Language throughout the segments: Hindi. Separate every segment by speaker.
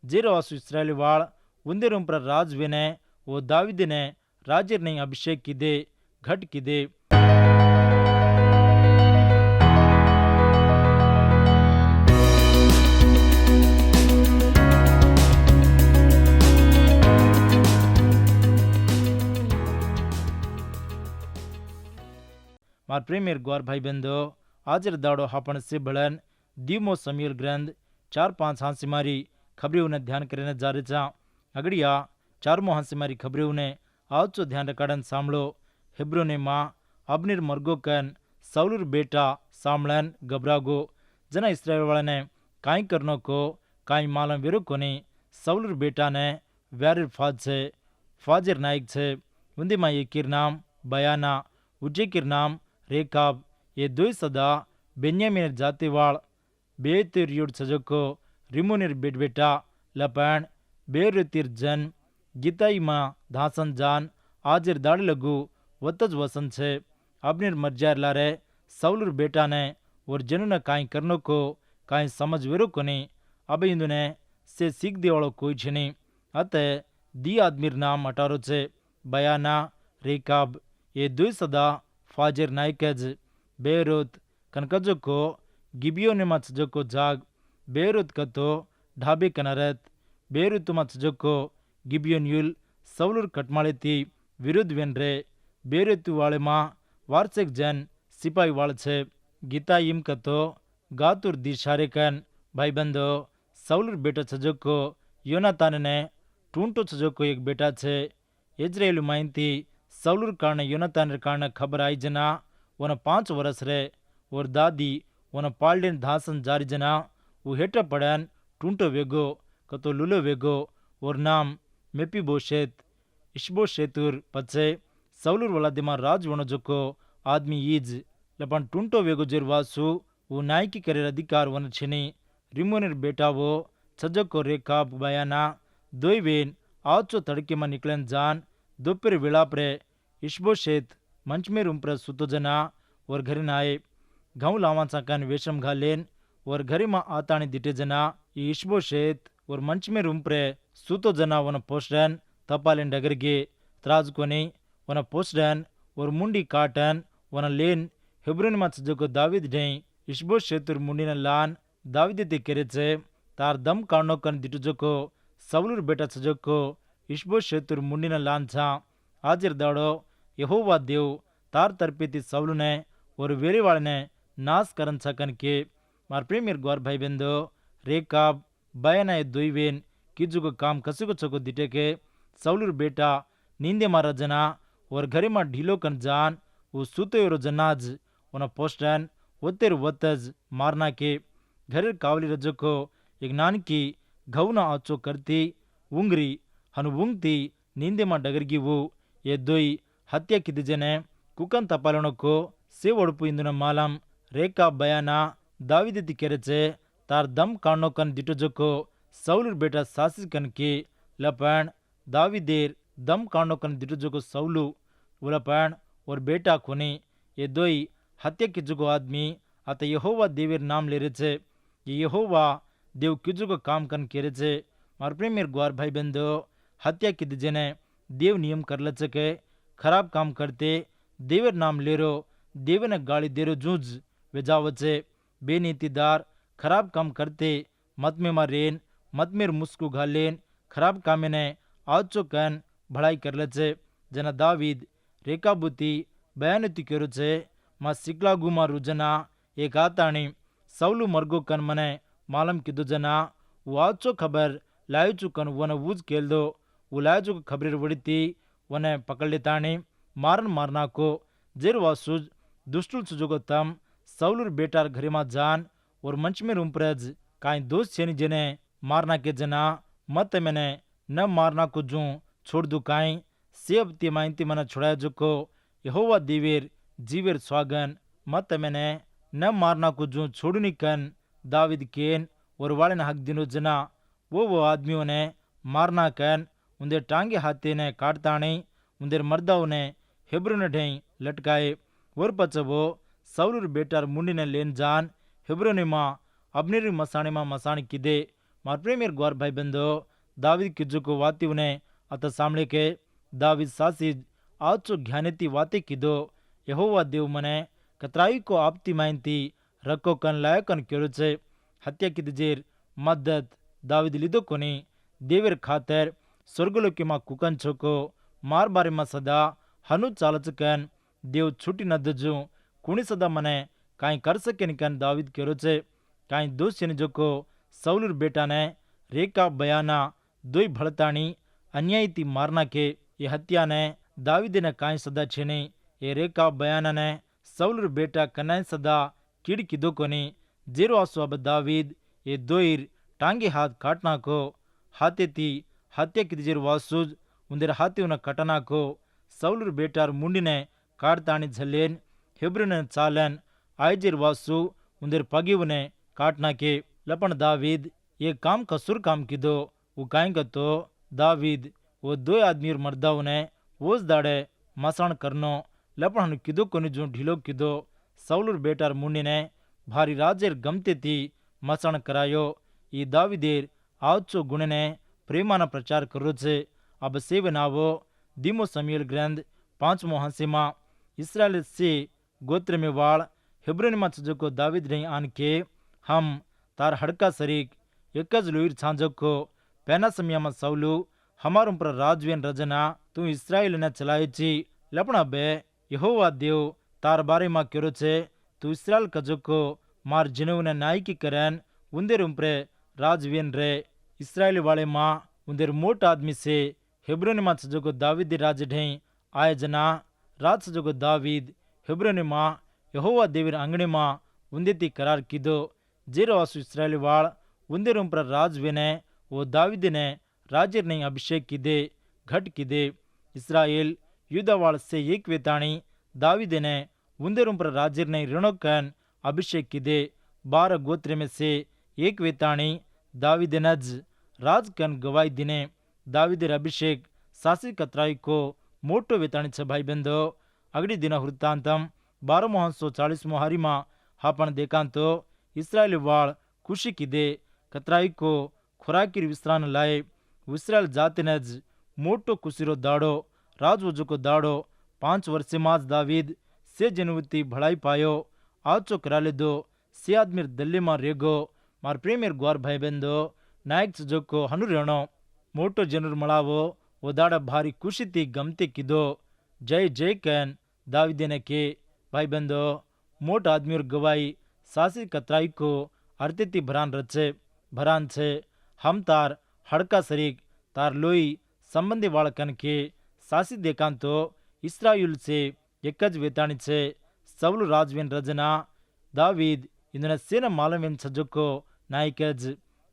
Speaker 1: जेरवासु इस्राएली वाल उंदेरों पर राज वेने वो दावीद ने राजर ने अभिषेक किदे घट किदे। मार प्रेमियर ग्वार भाई बंदो आजर दाड़ो हापण से भलन दीमो समील ग्रंथ 4-5 हांसी मारी खबरें ने ध्यान करने जा रहे चा अगड़िया 4मो हांसी मारी खबरें ने आज तो ध्यान रकाड़न सामलो हिब्रो ने माँ अबनीर मरगो कन सौलुर बेटा सामलन घबरागो जना इस्राएल वाले ने काई करनो को काई मालम वेरो कोनी सौलुर बेटा ने व्यारिर फाज छे फाजिर नाइक छे उन्दी माँ ये किर नाम बयाना उज्जे किर नाम रेकाब ये दो सदा बेन्यामीन जाति वाल बेतिर युड सजको रिमोनिर बेटा लपैन बेरुतिर जन गीताई माँ धासन जान आजिर दाड़ लगू वतज वसन छे अपनीर मर्जार लारे सौलुर बेटा ने और जनू ने काई करनो को काई समझ वेरो कोनी अब इंदु ने से सीख देवालो कोई छनी अतः दी आदमीर नाम अटारो छे बयाना रेकाब ये दो सदा फाजिर नाइकज बेरुत कनकजो को गिबियोन मचजो को जाग बेरुत कतो ढाबे कनरत बेरुत मचजो को गिबियोन युल सौलुर कटमाले थी विरुद्ध वेनरे बेरुत वाले माँ वार्षिक जन सिपाही वाल छे गीता इम कतो गातुर दिशारे कन भाई बंदो सौलुर बेटा छजो को योनातान ने टूंटो छजो को एक बेटा छे इजराइल माइन थी सौलुर कारण योनातान कारण खबर आई जना वन 5 वर्ष रे और दादी वन पाल्डेन धासन जारी जना वो हेटा पड़न टूंटो वेगो कतो लुलो वेगो और नाम मेपीबोशेत इशबोशेतुर पचे सौलुर वाला दिमा राज वनो जोको आदमी ईज लपन टूंटो वेगो जिरवासु वो नायकी करे अधिकार वन छिनी रिमोनिर बेटा वो छजको रेकाब बयाना दोईवेन आचो तड़के में निकलन जान दोपहर विलापरे इशबोशेत मंच में रूम सुतो जना और घर न आए घऊ लावा चाकन वेशम घालेन और घरे में आतानी दिटे जना ये इशबोशेत और मंच में रूम सुतो जना वन पोस्टन तपालेन डगरगे त्राज कोनी वन पोस्टन और मुंडी काटन वन लेन हेब्रोन में छजको दावीद ढई इशबोशेतुर मुंडी न लान दावीद ते करे छे तार दम कानो कन दिटु जोको सौलुर बेटा छजको इशबोशेतुर मुंडी न लान छा आजिर दाड़ो यहोवा देव तार तरपेती सौलु ने और वेरे वाले ने नाश करन सकन के मार प्रेमियर ग्वार भाई बंदो रेकाब बयाना दोईवेन किजुको काम कसुको चको दिटे के सौलुर बेटा नींदे मारा जना और घरे में ढीलो कन जान वो सुतो योरो जनाज उन पोस्टन वतेर वतज मारना के घरे कावली रजो को एक नान की घऊ न आचो करती उंगरी हनु उंगती नींदे में डगरगी वो ये दोई हत्या की दिजने कुकन तपालों को से वड़पु इंदुन मालम रेका बयाना दावीद ती केरेचे तार दम कानो कन दिटो जोको सौलुर बेटा सासिस कन की लपैन दावीदेर दम कानो कन दिटो जोको सौलु उलपैन और बेटा खुनी ये दोई हत्या की जुगो आदमी अत यहोवा देवेर नाम ले रहे ये यहोवा देव की जुगो काम कन केरे छे मार प्रेमियर ग्वार भाई बंदो हत्या की दिजने देव नियम कर लचके खराब काम करते देवर नाम लेरो देव ने गाली देरो जूझ वेजावचे बेनीतिदार खराब काम करते मत में मारेन मत में मुस्कु घालेन खराब कामे ने आचो कन भड़ाई कर लचे जना दावीद रेकाबुती बयानुती करो छे मा सिकला गुमा रुजना एक आताणी सौलु मरगो कन मने मालम किदो जना वो आचो खबर लायो चुकन वन वूज केल दो वो लायो चुक खबर वड़ती वने पकड़ लेतानी मारन मारना को जेर वासुज दुष्टुल सुजोगो तम सौलुर बेटार घरे मा जान और मंच में रूमप्रज काई दोस्त छेनी जेने मारना के जना मत मैंने न मारना को जू छोड़ दू काई से अब ते माइंती मना छुड़ाया जोको यहोवा देवेर जीवेर स्वागन मत मैंने न मारना को जू छोड़नी कन दाविद केन और वाले हक दिनो जना वो आदमियों ने मारना कन उन्देर टांगे हाथे ने काटताणी उन्देर मर्दाओं ने हेब्रोन ढेई लटकाए और पचवो सौलुर बेटार मुंडी ने लेन जान हेब्रोन माँ अबनेरी मसाणे माँ मसाणी किदे मार प्रेमियर ग्वार भाई बंदो दावीद किजो को वाती उन्हें अत सामने के दावीद सासिज आचो ज्ञानेती वाते किदो यहोवा देव मने कतराई को आपती माइनती रखो कन लायकन क्यों छे हत्या की जेर मदद दावीद लिदो कोनी देवर खातर स्वर्गलोकी मां कुकन छोको मार बारे में सदा हनु चालच कन देव छुट्टी न दजू कुणी सदा मने काई कर सके निकन दावीद क्यों छे काई दोष जो को सौलुर बेटा ने रेखा बयाना दोई भड़ताणी अन्याय थी मारना के ये हत्या ने दावीद ने काई सदा छीनी ये रेखा बयाना ने सौलुर बेटा कनाय सदा कीड़ किदो कोनी जेरो आसो अब दावीद ये दोईर टांगे हाथ काटना को हाथे थी हत्या की जेर वासुज उंदेर हाथे उन कटना को सौलुर बेटार मुंडिने काटतानी झलेन हेब्रोन चालन आयजेर वासु उंदेर पगिवने काटना के लपन दावीद ये काम कसूर काम किदो वो काएंगा तो दावीद वो दो आदमी और मर्दाओं ने वोज दाड़े मसाण करनो लपन किदो कोनी जो ढीलो किदो सौलुर बेटार मुंडी ने भारी राजेर गमते थी मसाण करायो ये दावीदेर आवचो गुण ने प्रेमाना प्रचार करो छे अब सेवन आवो दीमो समुएल ग्रंथ 5मो हंसीमा इस्राएल से गोत्र में वाळ हेब्रोन में छजो को दावीद रही आन के हम तार हड़का शरीक एक लोईर छांजो को पहना समय में सौलू हमार ऊपर राजवेन रजना तू इस्राएल ने चलाई छी लपना बे यहोवा देव तार बारे में क्यों छे तू इस्राएल कजो को मार जिनव ने नायकी करन उंदेर ऊपर राजवेन रे इस्राएल वाले माँ उंदेर मोट आदमी से हेब्रोन में छजो को दावीद राज ढे आय जना राज छजो को दावीद हेब्रोन माँ यहोवा देवर अंगणे माँ उंदेती करार किदो जेरो आसु इस्राएल वाल उंदेर ऊपर राजवेने वो दावीद ने राजर ने अभिषेक किदे घट किदे इस्राएल युद्धावाल से एक वेताणी दावीद ने उंदेर ऊपर राजर ने ऋणोकन अभिषेक किदे 12 गोत्र में से एक वेताणी दावीद नज राजकन गवाई दिने दावीदेर अभिषेक सासी कतराई को मोटो वेताणी छ भाई बंदो अगड़ी दिन वृत्तांतम 1240 हारीमा हापण देखांतो इस्राएल वाल खुशी किदे कतराई को खुराकी विश्रान लाए इस्राएल जाति नज मोटो कुशीरो दाड़ो राजवजो को दाड़ो 5 वर्ष माज दावीद से जनवती भड़ाई पायो आचो कराले दो से आदमीर दल्ले मां रेगो मार प्रेमेर ग्वार भाई बंदो नायक जो को हनु रेणो मोटो जनर मळावो वो दाड़ा भारी खुशी थी गमते किदो जय जय कैन दावीदे ने के भाई बंदो मोट आदमी और गवाई सासी कतराई को अर्थिति भरान रचे भरान छे हम तार हड़का शरीक तार लोई संबंधी वाळकन के सासी देखान तो इस्राएल से एकज वेताणी छे सौलु राजवेन रजना दावीद इंदन सेना मालवेन छजको नायकज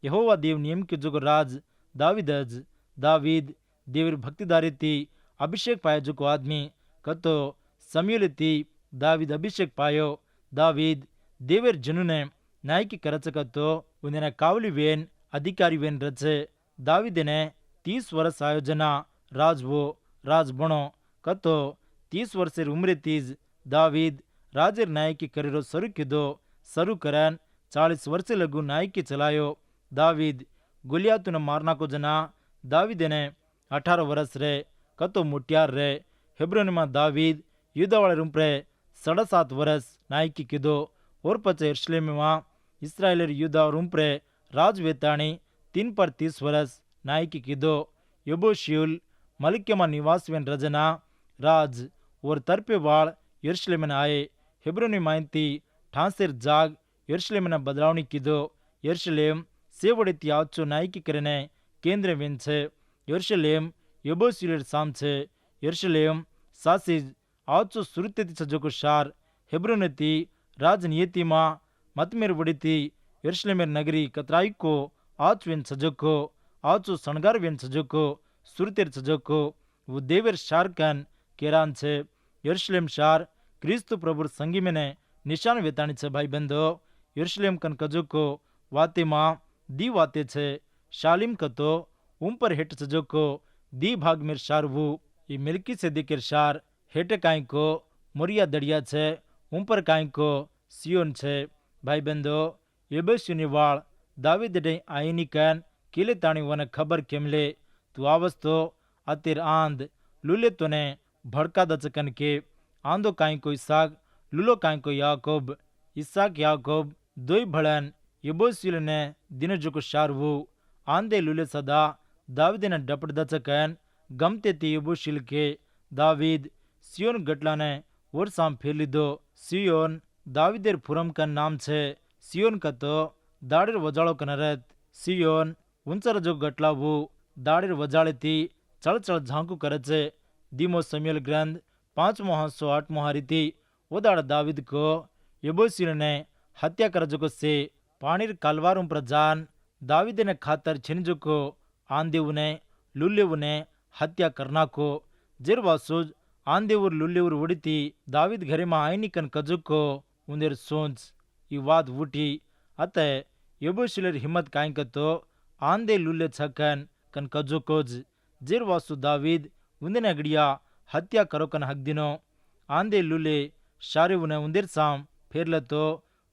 Speaker 1: यहोवा देव नियम के जुग राज दावीदज दावीद देवर भक्तिदारी थी अभिषेक पायो जुको आदमी कतो समूएल थी दावीद अभिषेक पायो दावीद देवर जनु ने नायकी करच कतो उन्हें कावली वेन अधिकारी वेन रचे दावीद ने 30 वर्ष आयोजना राजवो राज बणो कतो 30 वर्षेर उम्र तीज दावीद राजेर नायकी करेरो शुरू किदो शुरू करन 40 वर्ष लगू नायकी चलायो दावीद गुलियातुन मारना को जना दावीद ने 18 वर्ष रे कतो मुटियार रे हेब्रोन में दावीद युद्ध वाले रूपरे 7.5 वर्ष नायकी किदो और पचे यरूशलेम में इस्राएल युद्ध रूपरे राजवेताणी 3 पर 30 वर्ष नायकी किदो यबोशियुल मलिक्यमा निवासवेन रजना राज और तरपे वाल यरूशलेम आए हेब्रोन मायंती ठांसेर जाग यरूशलेम बदलावनी किदो यरूशलेम सेवड़ती आचो नायकी करने केंद्र वेन छे यरूशलेम यबोशियुल साम छे यरूशलेम सासिज आचो सुरतेती सजोको शार हेब्रोनती राजनीति मां मतमेर वड़ीती यरूशलेमेर नगरी कतराई को आच वेन सजोको आचो शणगार वेन सजोको सुरतेर सजोको वो देवर शार कन केरान छे यरूशलेम शार क्रिस्तु प्रभुर संगी में ने निशान वेताणी छे भाई बंदो यरूशलेम कन कजोको वाते मां दी वाते छे शालिम कतो उम्पर हेट सजोको दी भाग मेर शारवू ये मिल्की से दिकेर शार हेट काई को मोरिया दड़िया छे उम्पर काई को सियोन छे भाई बंदो यबेशुनी वाल दावीद डे आईनी कन केले ताणी वने खबर केमले तू आवस तो अतिर आंद लुले तोने भड़का दचकन के आंदो काई को इसाक लुलो काई को याकूब इसाक याकूब दोई भड़न यबोसिल ने दिन जुको शारवु आंदे लुले सदा दाविद ने डपट दचकन गमते ती यबोसिल के दावीद सियोन गटला ने वर्षाम फेलिदो सियोन दाविदेर पुरम का नाम छे सियोन का तो दाड़ेर वजाड़ो कनरत सियोन उंचर जो गटला वो दाड़ेर वजाड़े ती चल चल झांकू करत छे दीमो समुएल ग्रंथ 5:8 रीति वो दाड़ दाविद को यबोसिल ने हत्या कर जो से पानीर कालवारूं प्रजान दाविद ने खातर छिनजो को आंदेवने लुल्लेवने हत्या करना को जिरवासुज आंदेवर लुल्लेवर उड़ती दाविद घरे में आईनी कन कजु को उन्देर सोच ई वाद उठी अतः यबोसिलेर हिम्मत काई तो आंदे लुल्ले छकन कन कजु कोज जिरवासु दाविद उन्देन अगड़िया हत्या करो कन हक दिनो आंदे लुल्ले शारे उन्हें उन्देर साम फेरले तो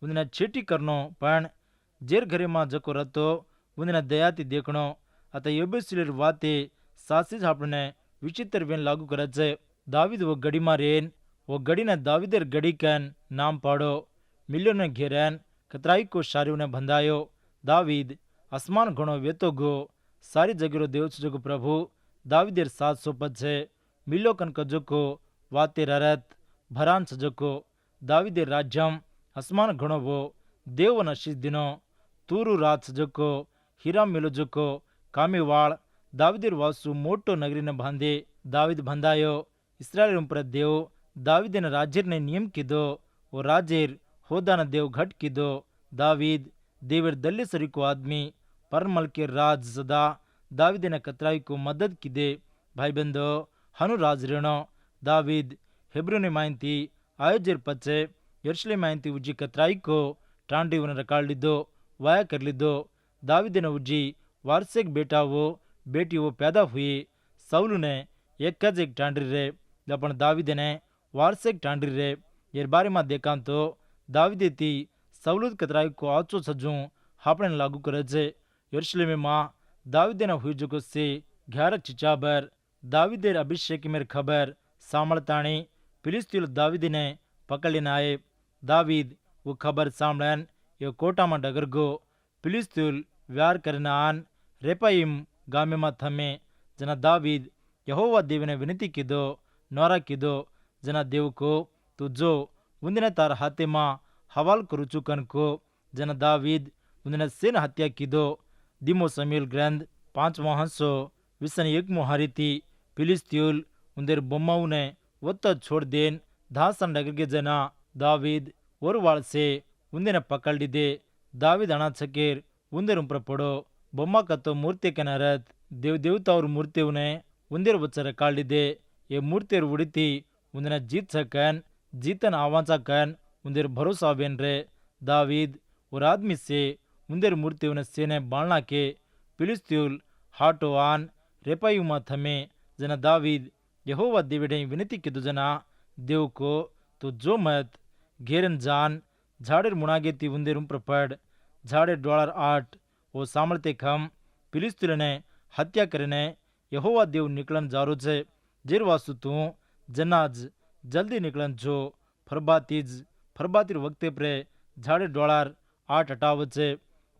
Speaker 1: उन्हें छेटी करनो पण जेर घरे में जको रतो उन्हें दयाती देखनो अतः यबोसिलेर वाते सासी झापने विचित्र वेन लागू करत छे दाविद वो गड़ी में रेन वो गड़ी ने दाविदेर गड़ी कन नाम पाड़ो मिलियो ने घेरन कतराई को शारियों ने बंधायो दाविद आसमान घणो वेतो गो सारी जगरो देव जगो प्रभु दाविदेर 700 छे मिलो कन कजो को वाते ररत भरान सजो को दाविदेर राज्यम आसमान घणो वो देव नशीस दिनो तूरू रात सजो को हीरा मिलो जो को कामेवाड़ दाविदेर वासु मोटो नगरी ने बांधे दाविद बंधायो इस्राएल पर देव दाविद ने राजेर ने नियम कीधो वो राजेर होदा न देव घट कीधो दाविद देवर दल्लेसरी को आदमी परमल के राज सदा दाविद ने कतराई को मदद की दे भाई बंदो हनु राज रेणो दाविद हेब्रोने मायंती आयोजर पचे यर्शले मायंती उजी कतराई को टांडी वन रकाल लिदो वाया कर लिदो दाविद ने उजी वार्षिक बेटा वो बेटी वो पैदा हुई सौलू ने एक टांडरी रे लपन दाविद ने वार्षिक टांडरी रे ये बारे में देखा तो दाविदे ती सौलूद कतराई को आचो सजू हापने लागू करे छे यरूशलेम में दाविदे ने हुई जो से 11 चिचाबर दाविदेर अभिषेक मेर खबर सामलताणी फिलिस्तीन दाविद ने पकड़ लेना आए दाविद वो खबर सामलन यो कोटा में डगर गो फिलिस्तीन व्यार करना आन रेपाइम गामे में थमे जना दाविद यहोवा देव ने विनती कीधो नौरा कीधो जना देव को तू जो उन्दिने तार हाथे में हवाल करू चुकन को जना दाविद उन्दिने सेन हत्या कीधो दिमो समुएल ग्रंथ 5:21 रीति फिलिस्तीन उन्देर बोम्माऊ ने वत्ता छोड़ देन धासन डगर के जना दाविद और वाल से उन्दिने पकड़ लीदे दाविद अना छकेर उन्देर उम्र पड़ो बोम्मा का तो मूर्ति के नरत देव देवता और मूर्ति उन्हें उन्देर बच्चा काट लीदे ये मूर्ति उड़ती उन्हें जीत सकन जीतन आवाजा कन उन्देर भरोसा बेन रे दाविद और आदमी से उन्देर मूर्ति उन्हें सेने बालना के फिलिस्तीन हाटो आन रेपायुमा थमे जना दाविद यहोवा देवडे विनती की जना देव को तो जो मत घेरन जान झाड़ेर मुनागे ती उन्देर उम्र पड़ झाड़े $8 वो सामलते खम फिलिस्तीन ने हत्या करने यहोवा देव निकलन जारो छे जेरवासु तू जनाज जल्दी निकलन जो फरबातीर वक्ते पर झाड़े $8 हटाव छे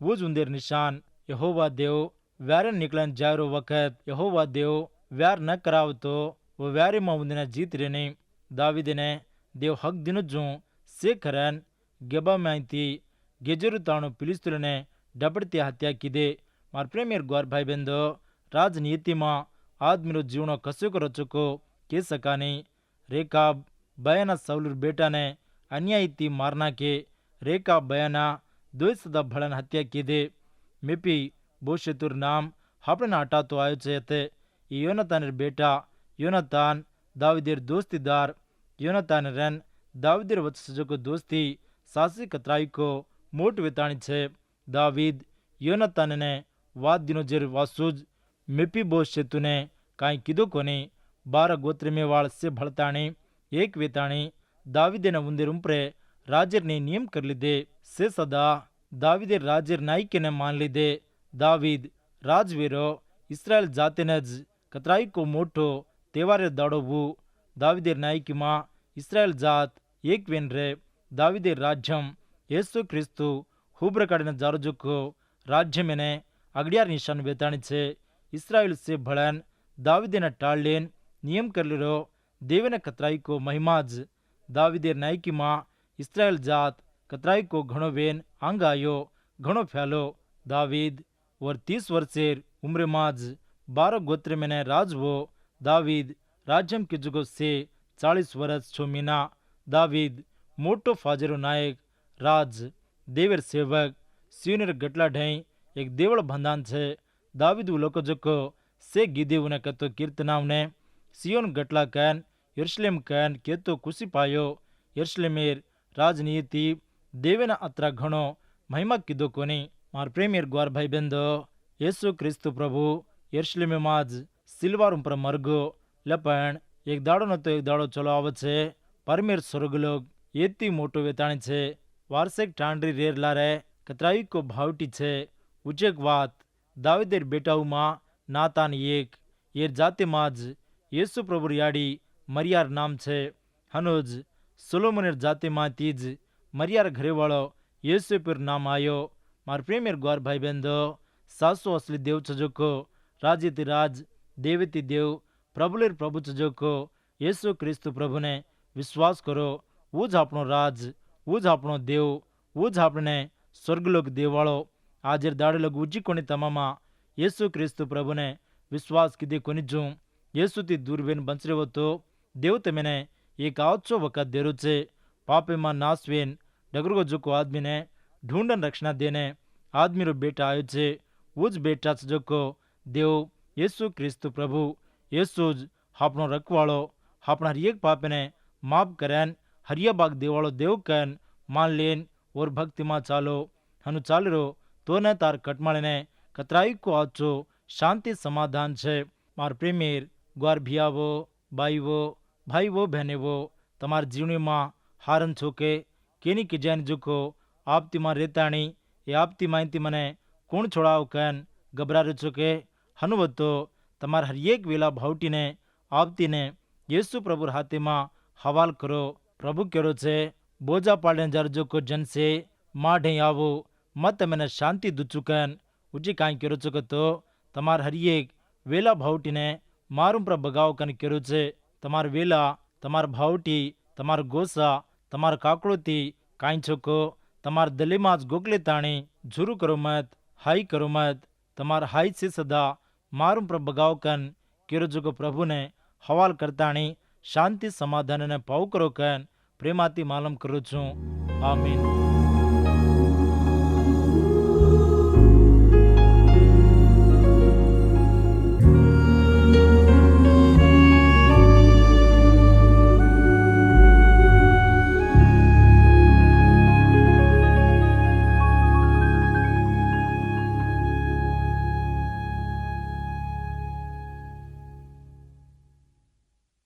Speaker 1: वो ज उन्देर निशान यहोवा देव व्यारे निकलन जारो वक्त यहोवा देव व्यार न कराव तो वो व्यारे में उन्देने जीत रहने दाविद ने देव हक दिनो जो से करन गेबा में थी गेजरु ताणु फिलिस्तीन ने डपड़ती हत्या की दे मार प्रेमियर गौर भाई बंदो राजनीति में आदमी जीवनो कसो को रचको के सकानी रेकाब बयाना सौलूर बेटा ने अन्याय थी मारना के रेकाब बयाना 2 सदा भड़न हत्या की दे मेपी बोशेतुर नाम हापने हटा तो आयो छे योनातानेर बेटा योनातान दाविदेर दोस्तीदार योनातान रन दाविदेर वत्सजो को दोस्ती सासी कतराई को मोट वेताणी छे दाविद योनातान ने वाद दिनो जेर वासुज मेपी बोशेतु ने काई किदो कोनी 12 गोत्र में वाल से भड़ताणी एक वेताणी दाविदे ने उन्देर उम्प्रे राजेर ने नियम कर लीदे से सदा दाविदेर राजेर नायके ने मान लीदे दाविद રાજવીરો ઇસરાયલ જાતિને જ કતરાઈકો મોટો તહેવારે દાડોવું દાવિદેર નાયકીમાં ઇસરાયલ જાત એકવેન રે દાવિદેર ರಾಜ್ಯಂ ಯೇಸು ಕ್ರಿಸ್ತು ಹೂಬ್ರಕಾಡಿನ ಜಾರುಜುಕ್ಕು ರಾಜ್ಯಮೆನೆ ಅಗಡ್ಯಾರ್ ನಿಶಾನ್ ವೇತಾಣಿ છે ઇસરાયલ સે ભળન દાવિદેના ટાળલેન નિયમ કરલેરો દેવેને કતરાઈકો મહિમા જ દાવિદેર નાયકીમાં ઇસરાયલ જાત કતરાઈકો ઘણો વેન આંગાયો ઘણો ફેલો દાવીદ ઓર 30 વર્ષેર ઉમ્રેમાં જ 12 ગોત્ર મેને રાજવો દાવીદ રાજ્યમ કે જુગો સે 40 વર્ષ 6 મહિના દાવીદ મોટો ફાજેરો નાયક રાજ દેવેર સેવક સિયોનેર ગટલા ઢઈ એક દેવળ બંધાન છે દાવીદ લોકો જકો से गिदेवने कतो कीर्तनावने सियोन गटला कैन यरूशलेम कैन केतो कुसी पायो यरूशलेमेर राजनीति देवेना अत्रा घणो महिमा किदो कोनी मार प्रेमियर ग्वार भाई बंदो येसु क्रिस्तु प्रभु यरूशलेम माज सिल्वार पर मरगो लपण एक दाड़ो न तो एक दाड़ो चलो आवे छे परमेर स्वर्गलोक एती मोटो वेताणी छे वार्षिक टांडरी रेर लारे कतराई को भावटी छे उचेक वात दाविदेर बेटाऊमा नातान एक येर जाते माज येसु प्रभु याडी मरियार नाम छे हनोज सोलोमोनेर जाते मातीज मरियार घरेवाळो येसु पर नाम आयो मार प्रेमेर ग्वार भाई बंदो सासो असली देव चजोको राजेती राज देवेती देव प्रभुलेर प्रभु चजोको येसु क्रिस्तु प्रभुने विश्वास करो वोज आपणो राज वोज आपणो देव वोज आपणे स्वर्गलोक देवाळो आजेर दाड़े लोग उजी कोणी तमामा येसु क्रिस्तु प्रभुने विश्वास किदे कोनिजू येसुती दूरवेन बंचरेवो तो देव तमेने एक आवचो वक़्त देरो छे पापे मां नासवेन डगरगो जोको आदमी ने ढूंढन रक्षणा देने आदमी रो बेटा आयो छे उज बेटा जोको देव येसु क्रिस्तु प्रभु येसुज आपणो रखवाळो आपणा हर एक पापे ने माफ करन हरिया बाग देवाळो देव कन मान लेन और भक्ति मां चालो हनु चालरो तो न तार कटमाळे ने कतराई को आचो शांति समाधान छे मार प्रेमेर ग्वार भियावो बाईवो भाईवो बहनेवो तमार जीवनी मां हारन छोके केनी की जान जुको आपती मां रेताणी ए आपती माहिती मने कोण छोड़ाव कन घबरा रे छोके हनुवतो तमार हर एक वेला भावटी ने आपती ने येसु प्रभु हाथे मां हवाल करो प्रभु करो छे बोझा पाड़ने जार जोको जन से माढ़े आवो मत मैंने शांति दुचुकन उजी काई करो छो तो तमार हर एक वेला भावटी ने मारूं पर बगाव कन करो छे तमार वेला तमार भावटी तमार गोसा तमार काकड़ोती काई छोको तमार दलेमाज गोकले ताणी झुरू करो मत हाई करो मत तमार हाई से सदा मारूं पर बगाव कन करो जो प्रभु ने हवाल करताणी शांति समाधान ने पाव करो कन प्रेमाती मालूम करो छू आमीन।